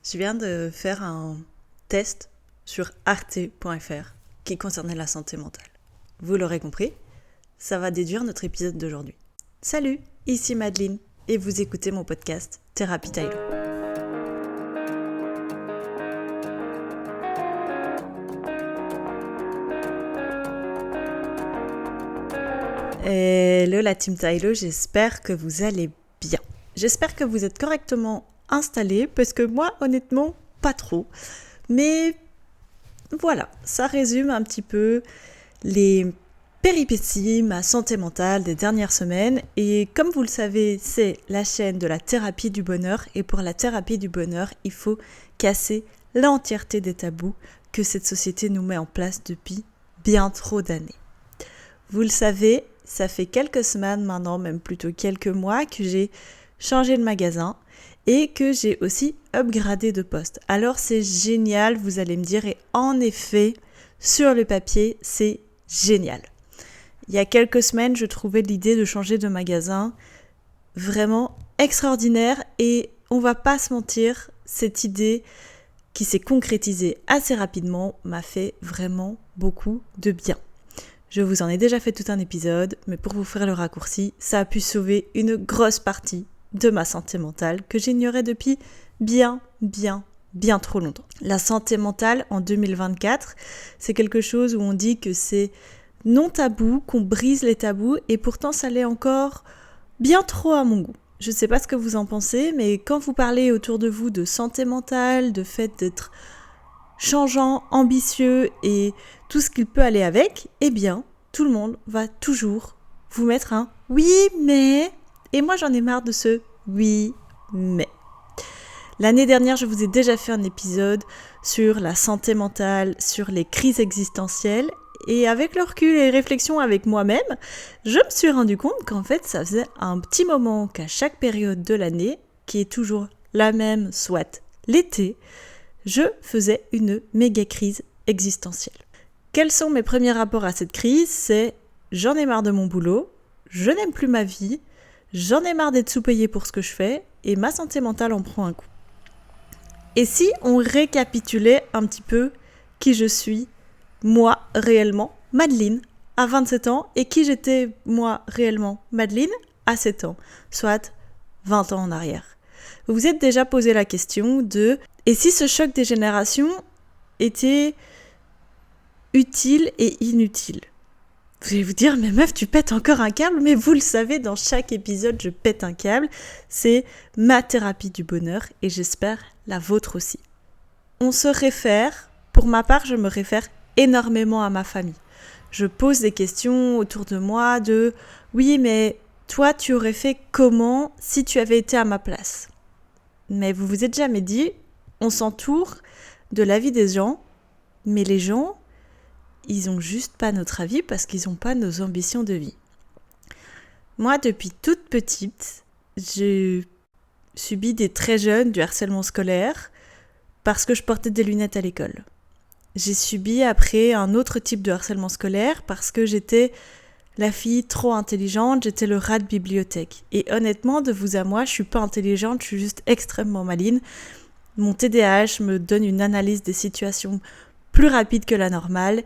Je viens de faire un test sur arte.fr qui concernait la santé mentale. Vous l'aurez compris, ça va déduire notre épisode d'aujourd'hui. Salut, ici Madeleine et vous écoutez mon podcast Thérapie Taïlo. Hello la team Taïlo, j'espère que vous allez bien. J'espère que vous êtes correctement installés parce que moi honnêtement pas trop. Mais voilà, ça résume un petit peu les péripéties, ma santé mentale des dernières semaines. Et comme vous le savez, c'est la chaîne de la thérapie du bonheur. Et pour la thérapie du bonheur, il faut casser l'entièreté des tabous que cette société nous met en place depuis bien trop d'années. Vous le savez, ça fait quelques semaines maintenant, même plutôt quelques mois, que j'ai changé de magasin et que j'ai aussi upgradé de poste. Alors c'est génial, vous allez me dire, et en effet, sur le papier, c'est génial. Il y a quelques semaines, je trouvais l'idée de changer de magasin vraiment extraordinaire et on va pas se mentir, cette idée qui s'est concrétisée assez rapidement m'a fait vraiment beaucoup de bien. Je vous en ai déjà fait tout un épisode, mais pour vous faire le raccourci, ça a pu sauver une grosse partie de ma santé mentale que j'ignorais depuis bien trop longtemps. La santé mentale en 2024, c'est quelque chose où on dit que c'est non tabou, qu'on brise les tabous, et pourtant ça l'est encore bien trop à mon goût. Je ne sais pas ce que vous en pensez, mais quand vous parlez autour de vous de santé mentale, de fait d'être changeant, ambitieux et tout ce qu'il peut aller avec, eh bien, tout le monde va toujours vous mettre un « oui, mais ». Et moi, j'en ai marre de ce « oui, mais ». L'année dernière, je vous ai déjà fait un épisode sur la santé mentale, sur les crises existentielles. Et avec le recul et les réflexions avec moi-même, je me suis rendu compte qu'en fait, ça faisait un petit moment qu'à chaque période de l'année, qui est toujours la même, soit l'été, je faisais une méga crise existentielle. Quels sont mes premiers rapports à cette crise ? C'est j'en ai marre de mon boulot, je n'aime plus ma vie, j'en ai marre d'être sous-payée pour ce que je fais et ma santé mentale en prend un coup. Et si on récapitulait un petit peu qui je suis, moi réellement, Madeleine, à 27 ans, et qui j'étais moi réellement, Madeleine, à 7 ans, soit 20 ans en arrière. Vous vous êtes déjà posé la question de « et si ce choc des générations était utile et inutile ?» Vous allez vous dire « mais meuf, tu pètes encore un câble ?» Mais vous le savez, dans chaque épisode, je pète un câble. C'est ma thérapie du bonheur et j'espère la vôtre aussi. On se réfère, pour ma part, je me réfère énormément à ma famille. Je pose des questions autour de moi de « oui, mais toi, tu aurais fait comment si tu avais été à ma place ?» Mais vous vous êtes jamais dit, on s'entoure de l'avis des gens, mais les gens, ils ont juste pas notre avis parce qu'ils n'ont pas nos ambitions de vie. Moi, depuis toute petite, j'ai subi dès très jeune du harcèlement scolaire parce que je portais des lunettes à l'école. J'ai subi après un autre type de harcèlement scolaire parce que j'étais la fille trop intelligente, j'étais le rat de bibliothèque. Et honnêtement, de vous à moi, je suis pas intelligente, je suis juste extrêmement maligne. Mon TDAH me donne une analyse des situations plus rapide que la normale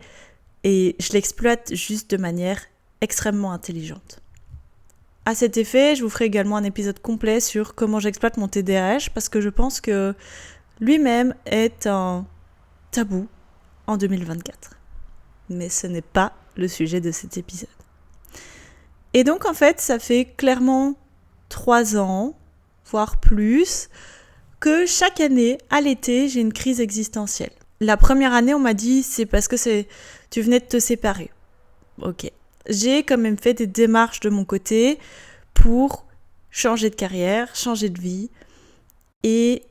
et je l'exploite juste de manière extrêmement intelligente. À cet effet, je vous ferai également un épisode complet sur comment j'exploite mon TDAH parce que je pense que lui-même est un tabou en 2024. Mais ce n'est pas le sujet de cet épisode. Et donc en fait, ça fait clairement 3 ans, voire plus, que chaque année, à l'été, j'ai une crise existentielle. La première année, on m'a dit, c'est parce que tu venais de te séparer. Ok. J'ai quand même fait des démarches de mon côté pour changer de carrière, changer de vie, et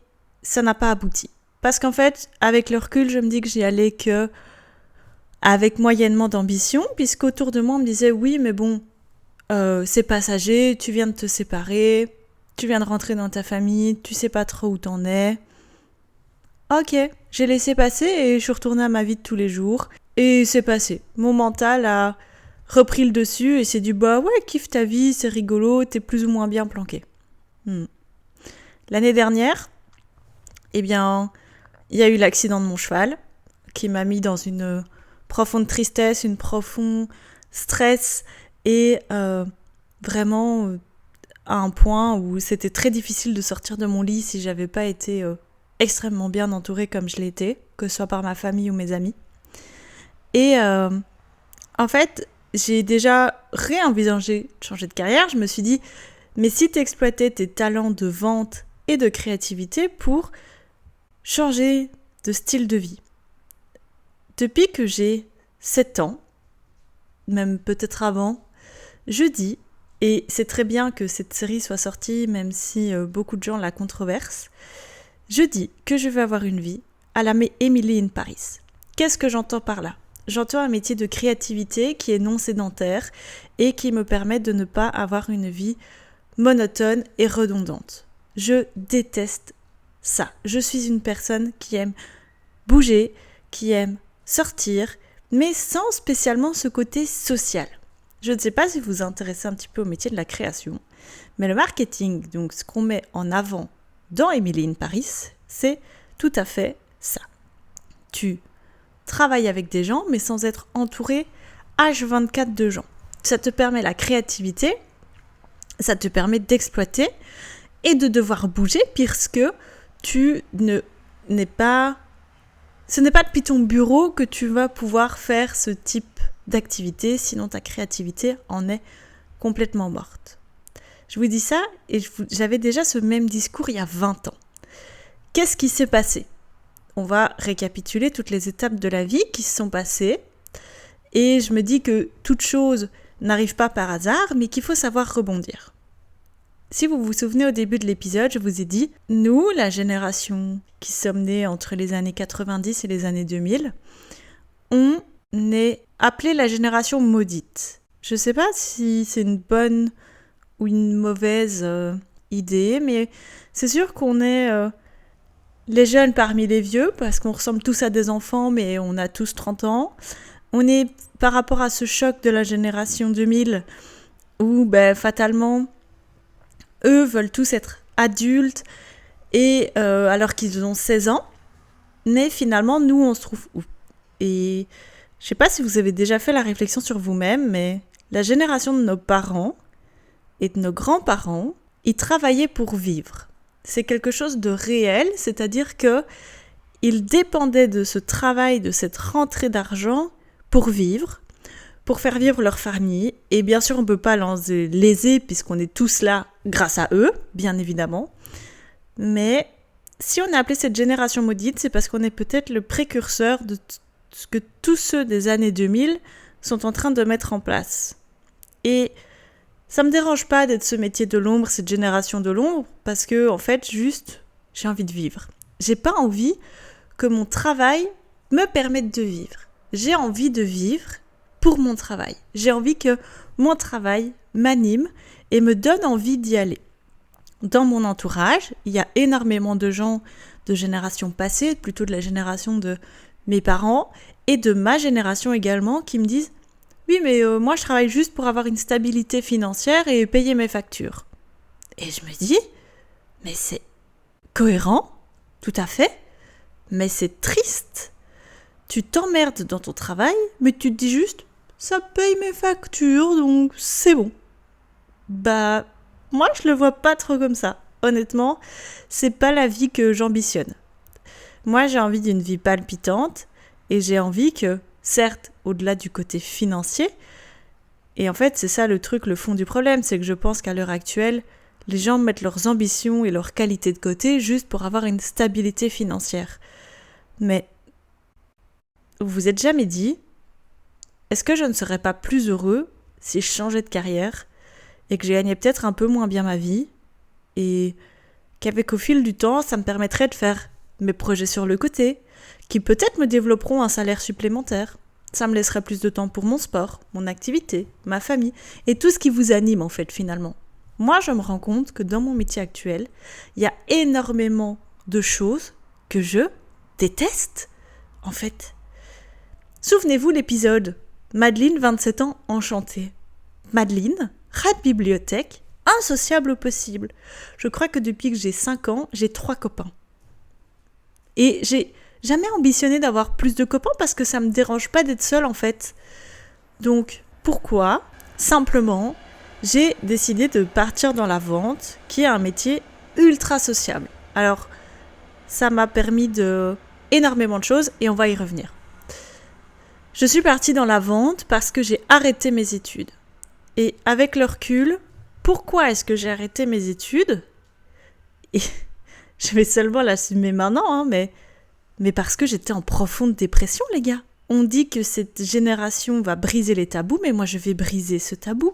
ça n'a pas abouti. Parce qu'en fait, avec le recul, je me dis que j'y allais que avec moyennement d'ambition, puisqu'autour de moi, on me disait, oui, mais bon, c'est passager, tu viens de te séparer, tu viens de rentrer dans ta famille, tu sais pas trop où t'en es. Ok, j'ai laissé passer et je suis retournée à ma vie de tous les jours. Et c'est passé. Mon mental a repris le dessus et s'est dit, bah ouais, kiffe ta vie, c'est rigolo, t'es plus ou moins bien planqué. L'année dernière, Eh bien, il y a eu l'accident de mon cheval qui m'a mis dans une profonde tristesse, une profonde stress et vraiment à un point où c'était très difficile de sortir de mon lit si j'avais pas été extrêmement bien entourée comme je l'ai été, que ce soit par ma famille ou mes amis. Et en fait, j'ai déjà réenvisagé de changer de carrière. Je me suis dit, mais si tu exploitais tes talents de vente et de créativité pour changer de style de vie. Depuis que j'ai 7 ans, même peut-être avant, je dis, et c'est très bien que cette série soit sortie, même si beaucoup de gens la controversent, je dis que je vais avoir une vie à la Emily in Paris. Qu'est-ce que j'entends par là ? J'entends un métier de créativité qui est non sédentaire et qui me permet de ne pas avoir une vie monotone et redondante. Je déteste ça. Je suis une personne qui aime bouger, qui aime sortir, mais sans spécialement ce côté social. Je ne sais pas si vous vous intéressez un petit peu au métier de la création, mais le marketing, donc ce qu'on met en avant dans Emily in Paris, c'est tout à fait ça. Tu travailles avec des gens, mais sans être entouré H24 de gens. Ça te permet la créativité, ça te permet d'exploiter et de devoir bouger puisque ce n'est pas depuis ton bureau que tu vas pouvoir faire ce type d'activité, sinon ta créativité en est complètement morte. Je vous dis ça et j'avais déjà ce même discours il y a 20 ans. Qu'est-ce qui s'est passé ? On va récapituler toutes les étapes de la vie qui se sont passées et je me dis que toute chose n'arrive pas par hasard, mais qu'il faut savoir rebondir. Si vous vous souvenez au début de l'épisode, je vous ai dit, nous, la génération qui sommes nés entre les années 90 et les années 2000, on est appelé la génération maudite. Je ne sais pas si c'est une bonne ou une mauvaise idée, mais c'est sûr qu'on est les jeunes parmi les vieux, parce qu'on ressemble tous à des enfants, mais on a tous 30 ans. On est, par rapport à ce choc de la génération 2000, où fatalement, eux veulent tous être adultes, et alors qu'ils ont 16 ans, mais finalement, nous, on se trouve où ? Et je ne sais pas si vous avez déjà fait la réflexion sur vous-même, mais la génération de nos parents et de nos grands-parents, ils travaillaient pour vivre. C'est quelque chose de réel, c'est-à-dire qu'ils dépendaient de ce travail, de cette rentrée d'argent pour vivre, pour faire vivre leur famille. Et bien sûr, on ne peut pas les léser puisqu'on est tous là grâce à eux, bien évidemment. Mais si on a appelé cette génération maudite, c'est parce qu'on est peut-être le précurseur de ce que tous ceux des années 2000 sont en train de mettre en place. Et ça me dérange pas d'être ce métier de l'ombre, cette génération de l'ombre, parce que, en fait, juste, j'ai envie de vivre. J'ai pas envie que mon travail me permette de vivre. J'ai envie de vivre pour mon travail. J'ai envie que mon travail m'anime et me donne envie d'y aller. Dans mon entourage, il y a énormément de gens de génération passée, plutôt de la génération de mes parents, et de ma génération également, qui me disent « Oui, mais moi, je travaille juste pour avoir une stabilité financière et payer mes factures. » Et je me dis « Mais c'est cohérent, tout à fait, mais c'est triste. Tu t'emmerdes dans ton travail, mais tu te dis juste « Ça paye mes factures, donc c'est bon. » Moi, je le vois pas trop comme ça. Honnêtement, c'est pas la vie que j'ambitionne. Moi, j'ai envie d'une vie palpitante et j'ai envie que, certes, au-delà du côté financier, et en fait, c'est ça le truc, le fond du problème, c'est que je pense qu'à l'heure actuelle, les gens mettent leurs ambitions et leurs qualités de côté juste pour avoir une stabilité financière. Mais vous vous êtes jamais dit, est-ce que je ne serais pas plus heureux si je changeais de carrière et que je gagnais peut-être un peu moins bien ma vie et qu'avec au fil du temps, ça me permettrait de faire mes projets sur le côté, qui peut-être me développeront un salaire supplémentaire. Ça me laisserait plus de temps pour mon sport, mon activité, ma famille, et tout ce qui vous anime en fait finalement. Moi, je me rends compte que dans mon métier actuel, il y a énormément de choses que je déteste, en fait. Souvenez-vous l'épisode Madeleine, 27 ans, enchantée. Madeleine, rat de bibliothèque, insociable au possible. Je crois que depuis que j'ai 5 ans, j'ai 3 copains. Et j'ai jamais ambitionné d'avoir plus de copains parce que ça me dérange pas d'être seule en fait. Donc pourquoi ? Simplement, j'ai décidé de partir dans la vente, qui est un métier ultra sociable. Alors, ça m'a permis énormément de choses et on va y revenir. Je suis partie dans la vente parce que j'ai arrêté mes études. Et avec le recul, pourquoi est-ce que j'ai arrêté mes études ? Et je vais seulement l'assumer maintenant, mais parce que j'étais en profonde dépression, les gars. On dit que cette génération va briser les tabous, mais moi je vais briser ce tabou.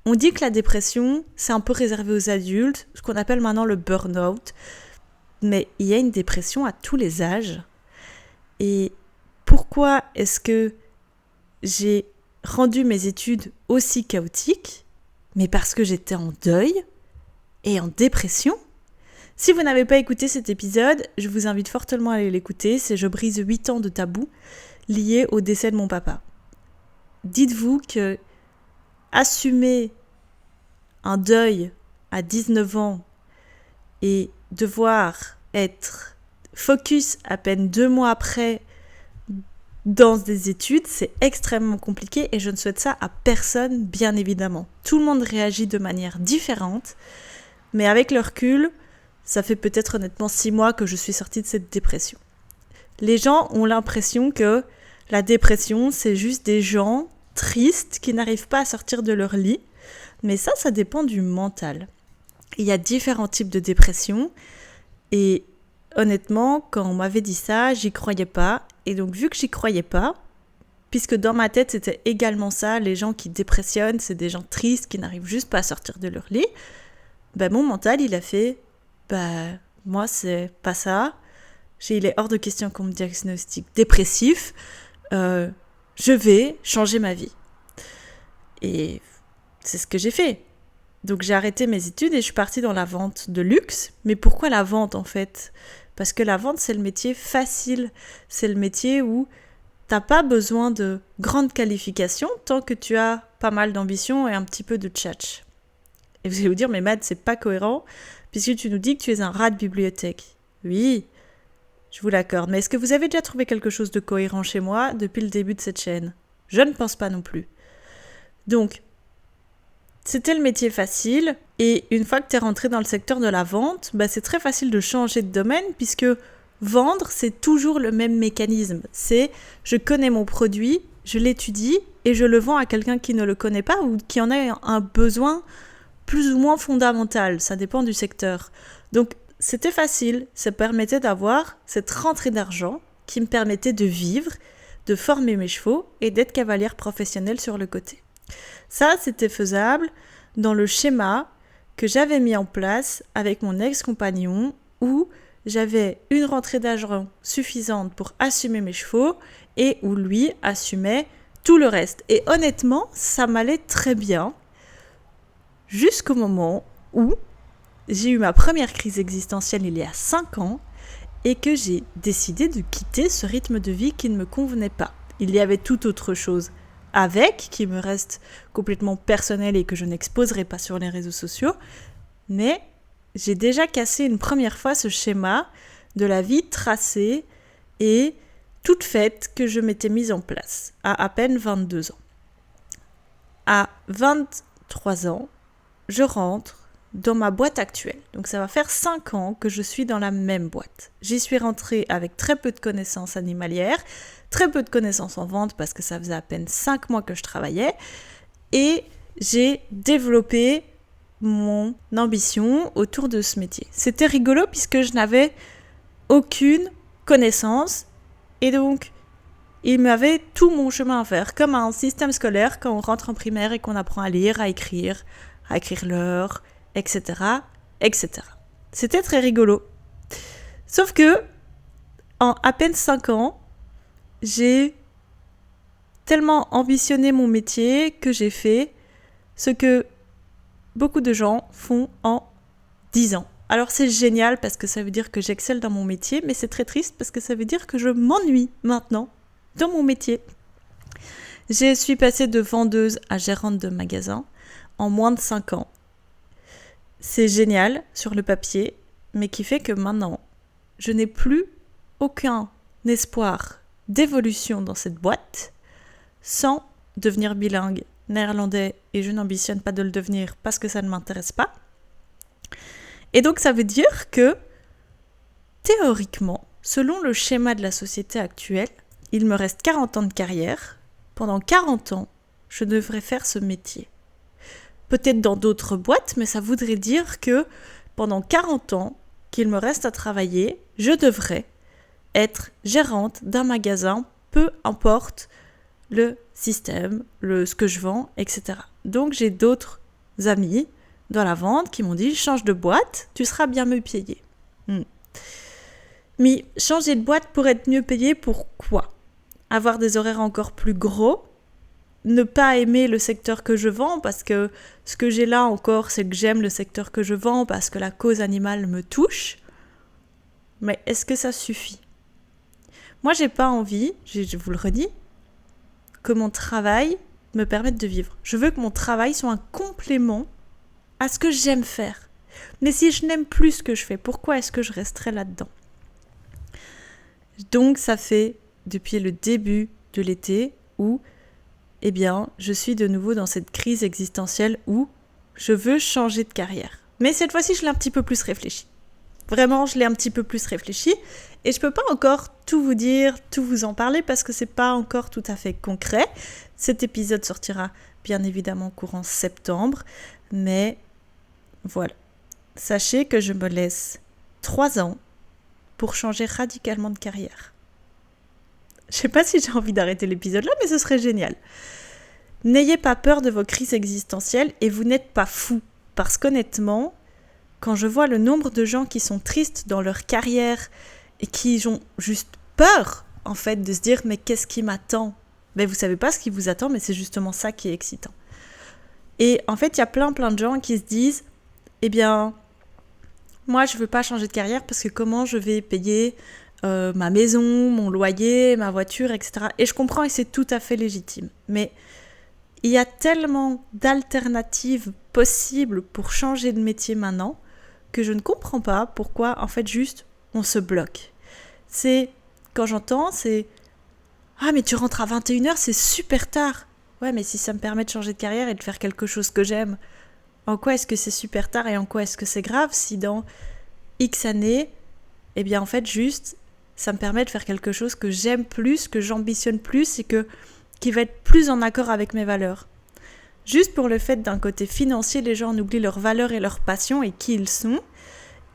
On dit que la dépression, c'est un peu réservé aux adultes, ce qu'on appelle maintenant le burn-out. Mais il y a une dépression à tous les âges. Et pourquoi est-ce que j'ai rendu mes études aussi chaotiques ? Mais parce que j'étais en deuil et en dépression. Si vous n'avez pas écouté cet épisode, je vous invite fortement à aller l'écouter. C'est Je brise 8 ans de tabous liés au décès de mon papa. Dites-vous que assumer un deuil à 19 ans et devoir être focus à peine 2 mois après dans des études, c'est extrêmement compliqué et je ne souhaite ça à personne, bien évidemment. Tout le monde réagit de manière différente, mais avec le recul, ça fait peut-être honnêtement 6 mois que je suis sortie de cette dépression. Les gens ont l'impression que la dépression, c'est juste des gens tristes qui n'arrivent pas à sortir de leur lit, mais ça dépend du mental. Il y a différents types de dépression et honnêtement, quand on m'avait dit ça, j'y croyais pas. Et donc, vu que j'y croyais pas, puisque dans ma tête, c'était également ça, les gens qui dépressionnent, c'est des gens tristes qui n'arrivent juste pas à sortir de leur lit, mon mental, il a fait, moi, c'est pas ça. Il est hors de question qu'on me diagnostique dépressif. Je vais changer ma vie. Et c'est ce que j'ai fait. Donc j'ai arrêté mes études et je suis partie dans la vente de luxe. Mais pourquoi la vente en fait ? Parce que la vente, c'est le métier facile. C'est le métier où t'as pas besoin de grandes qualifications tant que tu as pas mal d'ambition et un petit peu de tchatch. Et vous allez vous dire, mais Mad, c'est pas cohérent puisque tu nous dis que tu es un rat de bibliothèque. Oui, je vous l'accorde. Mais est-ce que vous avez déjà trouvé quelque chose de cohérent chez moi depuis le début de cette chaîne ? Je ne pense pas non plus. Donc, c'était le métier facile, et une fois que tu es rentré dans le secteur de la vente, c'est très facile de changer de domaine, puisque vendre, c'est toujours le même mécanisme. C'est, je connais mon produit, je l'étudie, et je le vends à quelqu'un qui ne le connaît pas, ou qui en a un besoin plus ou moins fondamental, ça dépend du secteur. Donc, c'était facile, ça permettait d'avoir cette rentrée d'argent, qui me permettait de vivre, de former mes chevaux, et d'être cavalière professionnelle sur le côté. Ça, c'était faisable dans le schéma que j'avais mis en place avec mon ex-compagnon où j'avais une rentrée d'argent suffisante pour assumer mes chevaux et où lui assumait tout le reste. Et honnêtement, ça m'allait très bien jusqu'au moment où j'ai eu ma première crise existentielle il y a 5 ans et que j'ai décidé de quitter ce rythme de vie qui ne me convenait pas. Il y avait tout autre chose qui me reste complètement personnel et que je n'exposerai pas sur les réseaux sociaux, mais j'ai déjà cassé une première fois ce schéma de la vie tracée et toute faite que je m'étais mise en place à peine 22 ans. À 23 ans, je rentre dans ma boîte actuelle. Donc ça va faire 5 ans que je suis dans la même boîte. J'y suis rentrée avec très peu de connaissances animalières, très peu de connaissances en vente parce que ça faisait à peine 5 mois que je travaillais et j'ai développé mon ambition autour de ce métier. C'était rigolo puisque je n'avais aucune connaissance et donc il m'avait tout mon chemin à faire, comme un système scolaire quand on rentre en primaire et qu'on apprend à lire, à écrire l'heure, etc., etc. C'était très rigolo. Sauf que, en à peine 5 ans, j'ai tellement ambitionné mon métier que j'ai fait ce que beaucoup de gens font en 10 ans. Alors c'est génial parce que ça veut dire que j'excelle dans mon métier, mais c'est très triste parce que ça veut dire que je m'ennuie maintenant dans mon métier. Je suis passée de vendeuse à gérante de magasin en moins de 5 ans. C'est génial sur le papier, mais qui fait que maintenant, je n'ai plus aucun espoir d'évolution dans cette boîte sans devenir bilingue néerlandais, et je n'ambitionne pas de le devenir parce que ça ne m'intéresse pas. Et donc ça veut dire que théoriquement, selon le schéma de la société actuelle, il me reste 40 ans de carrière. Pendant 40 ans, je devrais faire ce métier. Peut-être dans d'autres boîtes, mais ça voudrait dire que pendant 40 ans qu'il me reste à travailler, je devrais être gérante d'un magasin, peu importe le système, ce que je vends, etc. Donc j'ai d'autres amis dans la vente qui m'ont dit « change de boîte, tu seras bien mieux payé ». Mais changer de boîte pour être mieux payé, pourquoi ? Avoir des horaires encore plus gros ? Ne pas aimer le secteur que je vends, parce que ce que j'ai là encore, c'est que j'aime le secteur que je vends, parce que la cause animale me touche. Mais est-ce que ça suffit ? Moi, j'ai pas envie, je vous le redis, que mon travail me permette de vivre. Je veux que mon travail soit un complément à ce que j'aime faire. Mais si je n'aime plus ce que je fais, pourquoi est-ce que je resterai là-dedans ? Donc ça fait depuis le début de l'été où, je suis de nouveau dans cette crise existentielle où je veux changer de carrière. Mais cette fois-ci, je l'ai un petit peu plus réfléchi. Vraiment, je l'ai un petit peu plus réfléchi. Et je peux pas encore tout vous dire, tout vous en parler parce que c'est pas encore tout à fait concret. Cet épisode sortira bien évidemment courant septembre. Mais voilà. Sachez que je me laisse 3 ans pour changer radicalement de carrière. Je sais pas si j'ai envie d'arrêter l'épisode là, mais ce serait génial. N'ayez pas peur de vos crises existentielles et vous n'êtes pas fous. Parce qu'honnêtement, quand je vois le nombre de gens qui sont tristes dans leur carrière et qui ont juste peur, en fait, de se dire « mais qu'est-ce qui m'attend ?» Ben, vous savez pas ce qui vous attend, mais c'est justement ça qui est excitant. Et en fait, il y a plein de gens qui se disent « moi, je veux pas changer de carrière parce que comment je vais payer ma maison, mon loyer, ma voiture, etc. » Et je comprends et c'est tout à fait légitime. Mais il y a tellement d'alternatives possibles pour changer de métier maintenant que je ne comprends pas pourquoi, en fait, juste, on se bloque. Quand j'entends, c'est « ah, mais tu rentres à 21h, c'est super tard !» Ouais, mais si ça me permet de changer de carrière et de faire quelque chose que j'aime, en quoi est-ce que c'est super tard et en quoi est-ce que c'est grave si dans X années, en fait, juste, ça me permet de faire quelque chose que j'aime plus, que j'ambitionne plus et qui va être plus en accord avec mes valeurs. Juste pour le fait d'un côté financier, les gens oublient leurs valeurs et leurs passions et qui ils sont.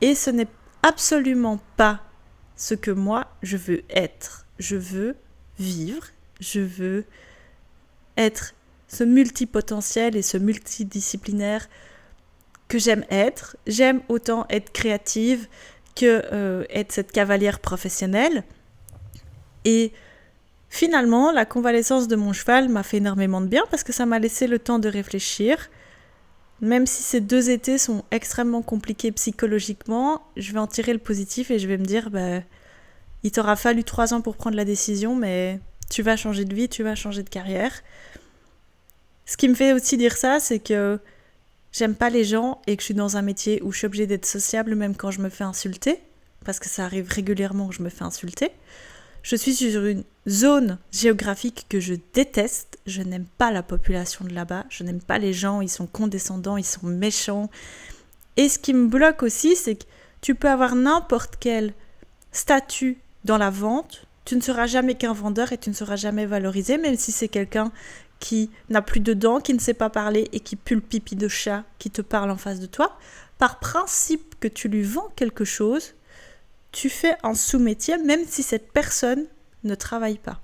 Et ce n'est absolument pas ce que moi, je veux être. Je veux vivre, je veux être ce multipotentiel et ce multidisciplinaire que j'aime être. J'aime autant être créative que être cette cavalière professionnelle. Et finalement, la convalescence de mon cheval m'a fait énormément de bien parce que ça m'a laissé le temps de réfléchir. Même si ces 2 étés sont extrêmement compliqués psychologiquement, je vais en tirer le positif et je vais me dire il t'aura fallu 3 ans pour prendre la décision, mais tu vas changer de vie, tu vas changer de carrière. Ce qui me fait aussi dire ça, c'est que j'aime pas les gens et que je suis dans un métier où je suis obligée d'être sociable même quand je me fais insulter, parce que ça arrive régulièrement que je me fais insulter. Je suis sur une zone géographique que je déteste. Je n'aime pas la population de là-bas. Je n'aime pas les gens. Ils sont condescendants, ils sont méchants. Et ce qui me bloque aussi, c'est que tu peux avoir n'importe quel statut dans la vente. Tu ne seras jamais qu'un vendeur et tu ne seras jamais valorisé, même si c'est quelqu'un qui n'a plus de dents, qui ne sait pas parler et qui pue le pipi de chat qui te parle en face de toi. Par principe que tu lui vends quelque chose, tu fais un sous-métier même si cette personne ne travaille pas.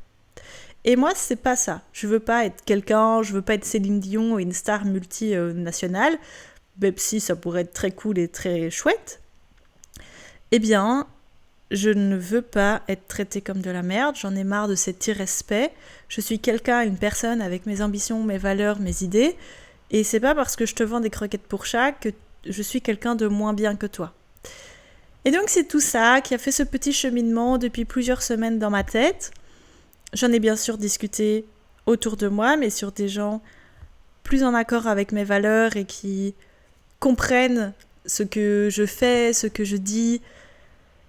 Et moi, c'est pas ça. Je veux pas être quelqu'un, je veux pas être Céline Dion ou une star multinationale, même si ça pourrait être très cool et très chouette. Je ne veux pas être traitée comme de la merde, j'en ai marre de cet irrespect. Je suis une personne avec mes ambitions, mes valeurs, mes idées, et c'est pas parce que je te vends des croquettes pour chat que je suis quelqu'un de moins bien que toi. Et donc c'est tout ça qui a fait ce petit cheminement depuis plusieurs semaines dans ma tête. J'en ai bien sûr discuté autour de moi, mais sur des gens plus en accord avec mes valeurs et qui comprennent ce que je fais, ce que je dis,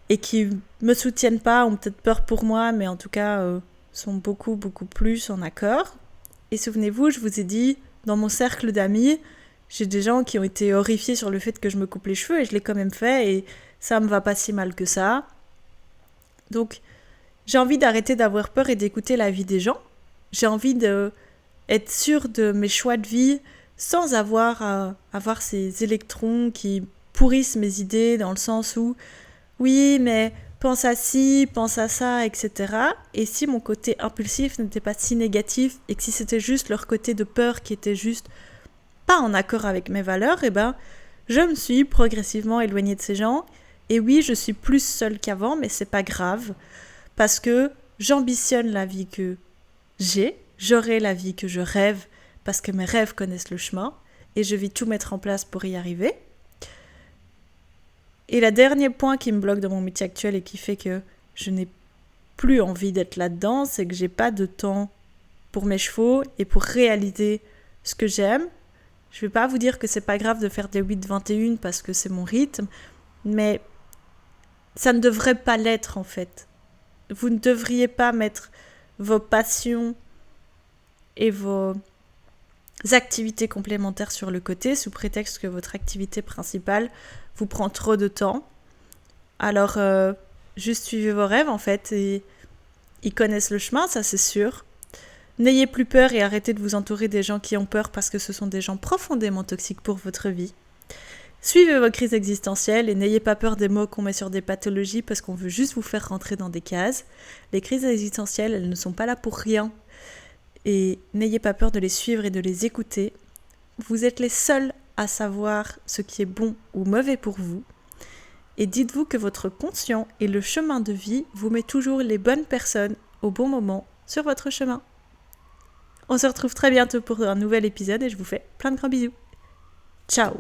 et qui me soutiennent pas, ont peut-être peur pour moi, mais en tout cas sont beaucoup, beaucoup plus en accord. Et souvenez-vous, je vous ai dit, dans mon cercle d'amis, j'ai des gens qui ont été horrifiés sur le fait que je me coupe les cheveux et je l'ai quand même fait et ça me va pas si mal que ça. Donc, j'ai envie d'arrêter d'avoir peur et d'écouter l'avis des gens. J'ai envie d'être sûre de mes choix de vie sans avoir à avoir ces électrons qui pourrissent mes idées dans le sens où oui, mais pense à ci, pense à ça, etc. Et si mon côté impulsif n'était pas si négatif et que si c'était juste leur côté de peur qui était juste pas en accord avec mes valeurs, eh ben, je me suis progressivement éloignée de ces gens. Et oui, je suis plus seule qu'avant, mais c'est pas grave parce que j'ambitionne la vie que j'aurai la vie que je rêve parce que mes rêves connaissent le chemin et je vais tout mettre en place pour y arriver. Et le dernier point qui me bloque dans mon métier actuel et qui fait que je n'ai plus envie d'être là-dedans, c'est que j'ai pas de temps pour mes chevaux et pour réaliser ce que j'aime. Je vais pas vous dire que c'est pas grave de faire des 8-21 parce que c'est mon rythme, mais ça ne devrait pas l'être en fait. Vous ne devriez pas mettre vos passions et vos activités complémentaires sur le côté sous prétexte que votre activité principale vous prend trop de temps. Alors, juste suivez vos rêves en fait et ils connaissent le chemin, ça c'est sûr. N'ayez plus peur et arrêtez de vous entourer des gens qui ont peur parce que ce sont des gens profondément toxiques pour votre vie. Suivez vos crises existentielles et n'ayez pas peur des mots qu'on met sur des pathologies parce qu'on veut juste vous faire rentrer dans des cases. Les crises existentielles, elles ne sont pas là pour rien. Et n'ayez pas peur de les suivre et de les écouter. Vous êtes les seuls à savoir ce qui est bon ou mauvais pour vous. Et dites-vous que votre conscient et le chemin de vie vous met toujours les bonnes personnes au bon moment sur votre chemin. On se retrouve très bientôt pour un nouvel épisode et je vous fais plein de grands bisous. Ciao!